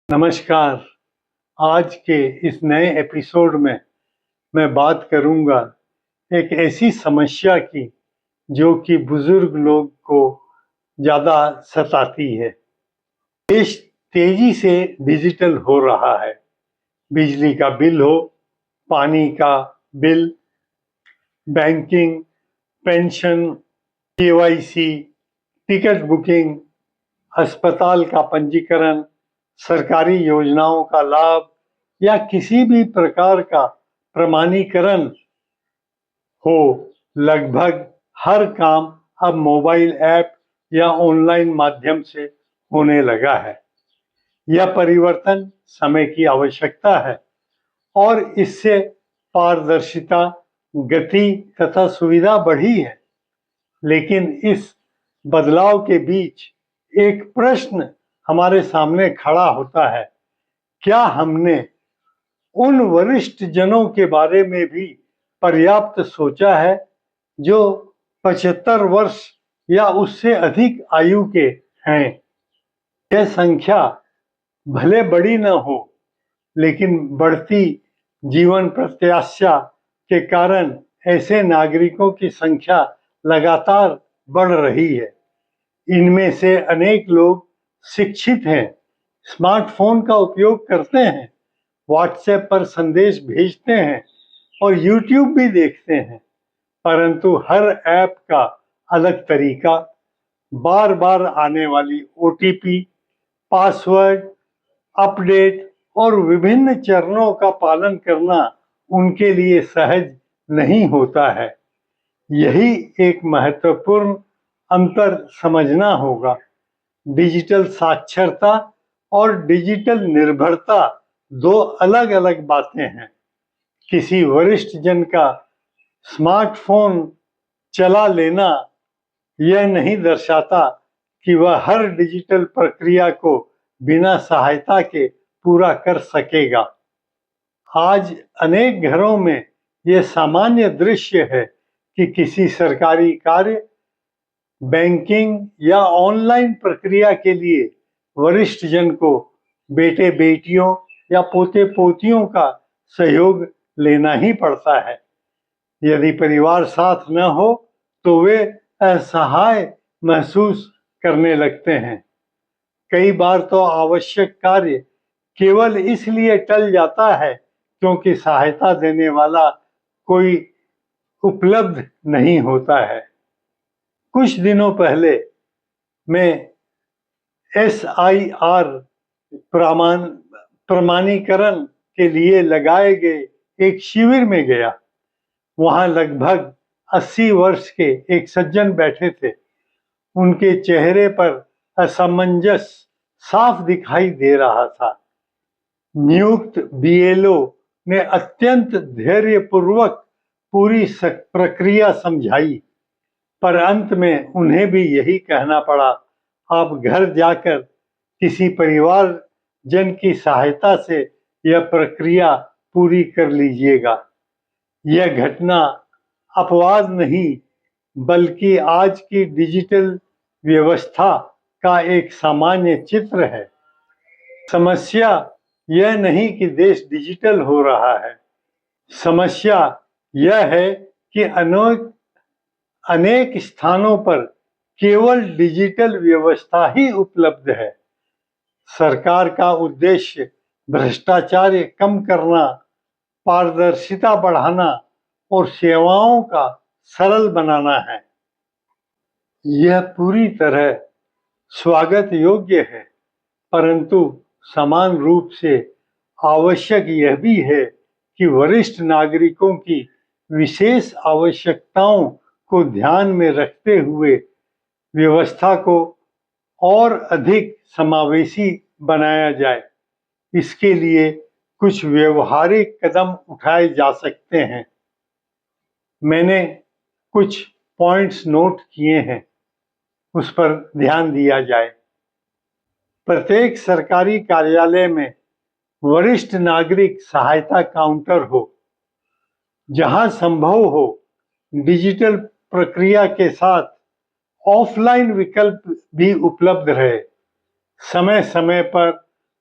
नमस्कार। आज के इस नए एपिसोड में मैं बात करूंगा एक ऐसी समस्या की जो कि बुजुर्ग लोग को ज़्यादा सताती है। देश तेजी से डिजिटल हो रहा है। बिजली का बिल हो, पानी का bill, banking, pension, KYC, ticket booking, अस्पताल का पंजीकरण, सरकारी योजनाओं का लाभ या किसी भी प्रकार का प्रमाणीकरण हो, लगभग हर काम अब मोबाइल ऐप या ऑनलाइन माध्यम से होने लगा है। यह परिवर्तन समय की आवश्यकता है और इससे पारदर्शिता, गति तथा सुविधा बढ़ी है। लेकिन इस बदलाव के बीच एक प्रश्न हमारे सामने खड़ा होता है। क्या हमने उन वरिष्ठ जनों के बारे में भी पर्याप्त सोचा है जो 75 वर्ष या उससे अधिक आयु के हैं? यह संख्या भले बड़ी न हो, लेकिन बढ़ती जीवन प्रत्याशा के कारण ऐसे नागरिकों की संख्या लगातार बढ़ रही है। इनमें से अनेक लोग शिक्षित हैं, स्मार्टफोन का उपयोग करते हैं, व्हाट्सएप पर संदेश भेजते हैं और यूट्यूब भी देखते हैं, परंतु हर ऐप का अलग तरीका, बार बार आने वाली ओटीपी, पासवर्ड, अपडेट और विभिन्न चरणों का पालन करना उनके लिए सहज नहीं होता है। यही एक महत्वपूर्ण अंतर समझना होगा। डिजिटल साक्षरता और डिजिटल निर्भरता दो अलग अलग बातें हैं। किसी वरिष्ठ जन का स्मार्टफोन चला लेना यह नहीं दर्शाता कि वह हर डिजिटल प्रक्रिया को बिना सहायता के पूरा कर सकेगा। आज अनेक घरों में यह सामान्य दृश्य है कि किसी सरकारी कार्य, बैंकिंग या ऑनलाइन प्रक्रिया के लिए वरिष्ठ जन को बेटे बेटियों या पोते पोतियों का सहयोग लेना ही पड़ता है। यदि परिवार साथ न हो तो वे असहाय महसूस करने लगते हैं। कई बार तो आवश्यक कार्य केवल इसलिए टल जाता है क्योंकि सहायता देने वाला कोई उपलब्ध नहीं होता है। कुछ दिनों पहले मैं SIR प्रमाणीकरण के लिए लगाए गए एक शिविर में गया। वहां लगभग 80 वर्ष के एक सज्जन बैठे थे। उनके चेहरे पर असमंजस साफ दिखाई दे रहा था। नियुक्त BLO ने अत्यंत धैर्यपूर्वक पूरी प्रक्रिया समझाई, पर अंत में उन्हें भी यही कहना पड़ा, आप घर जाकर किसी परिवार जन की सहायता से यह प्रक्रिया पूरी कर लीजिएगा। यह घटना अपवाद नहीं, बल्कि आज की डिजिटल व्यवस्था का एक सामान्य चित्र है। समस्या यह नहीं कि देश डिजिटल हो रहा है। समस्या यह है कि अनेक स्थानों पर केवल डिजिटल व्यवस्था ही उपलब्ध है। सरकार का उद्देश्य भ्रष्टाचार कम करना, पारदर्शिता बढ़ाना और सेवाओं का सरल बनाना है। यह पूरी तरह स्वागत योग्य है, परंतु समान रूप से आवश्यक यह भी है कि वरिष्ठ नागरिकों की विशेष आवश्यकताओं को ध्यान में रखते हुए व्यवस्था को और अधिक समावेशी बनाया जाए। इसके लिए कुछ व्यवहारिक कदम उठाए जा सकते हैं। मैंने कुछ पॉइंट्स नोट किए हैं, उस पर ध्यान दिया जाए। प्रत्येक सरकारी कार्यालय में वरिष्ठ नागरिक सहायता काउंटर हो। जहां संभव हो, डिजिटल प्रक्रिया के साथ ऑफलाइन विकल्प भी उपलब्ध रहे। समय समय पर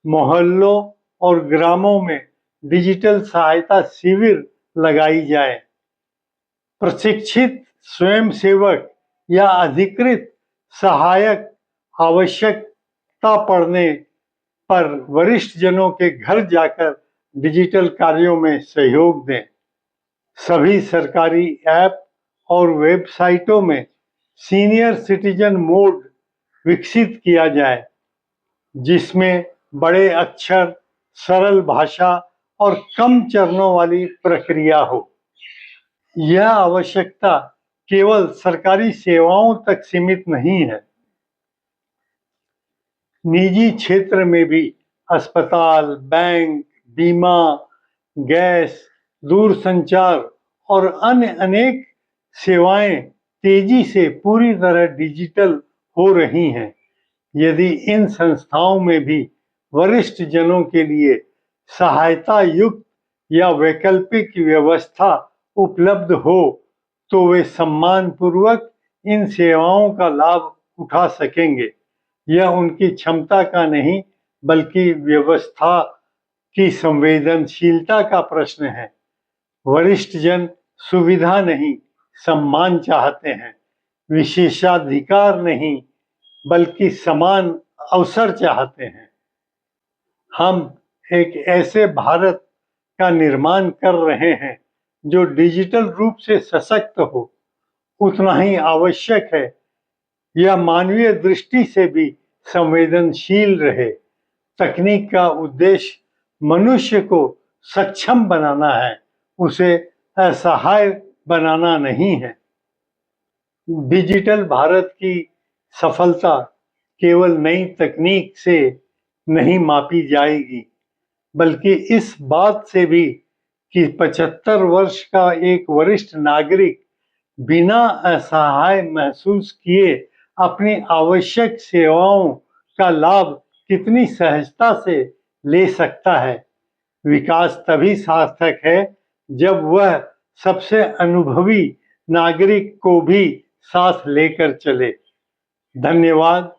मोहल्लों और ग्रामों में डिजिटल सहायता शिविर लगाई जाए। प्रशिक्षित स्वयंसेवक या अधिकृत सहायक आवश्यकता पड़ने पर वरिष्ठ जनों के घर जाकर डिजिटल कार्यों में सहयोग दें। सभी सरकारी ऐप और वेबसाइटों में सीनियर सिटीजन मोड विकसित किया जाए, जिसमें बड़े अक्षर, सरल भाषा और कम चरणों वाली प्रक्रिया हो। यह आवश्यकता केवल सरकारी सेवाओं तक सीमित नहीं है। निजी क्षेत्र में भी अस्पताल, बैंक, बीमा, गैस, दूरसंचार और अन्य अनेक सेवाएं तेजी से पूरी तरह डिजिटल हो रही हैं। यदि इन संस्थाओं में भी वरिष्ठ जनों के लिए सहायता युक्त या वैकल्पिक व्यवस्था उपलब्ध हो, तो वे सम्मानपूर्वक इन सेवाओं का लाभ उठा सकेंगे। यह उनकी क्षमता का नहीं, बल्कि व्यवस्था की संवेदनशीलता का प्रश्न है। वरिष्ठ जन सुविधा नहीं, सम्मान चाहते हैं, विशेषाधिकार नहीं, बल्कि समान अवसर चाहते हैं। हम एक ऐसे भारत का निर्माण कर रहे हैं जो डिजिटल रूप से सशक्त हो। उतना ही आवश्यक है यह मानवीय दृष्टि से भी संवेदनशील रहे। तकनीक का उद्देश्य मनुष्य को सक्षम बनाना है, उसे असहाय बनाना नहीं है। डिजिटल भारत की सफलता केवल नई तकनीक से नहीं मापी जाएगी, बल्कि इस बात से भी कि 75 वर्ष का एक वरिष्ठ नागरिक बिना असहाय महसूस किए अपनी आवश्यक सेवाओं का लाभ कितनी सहजता से ले सकता है। विकास तभी सार्थक है जब वह सबसे अनुभवी नागरिक को भी साथ लेकर चले। धन्यवाद।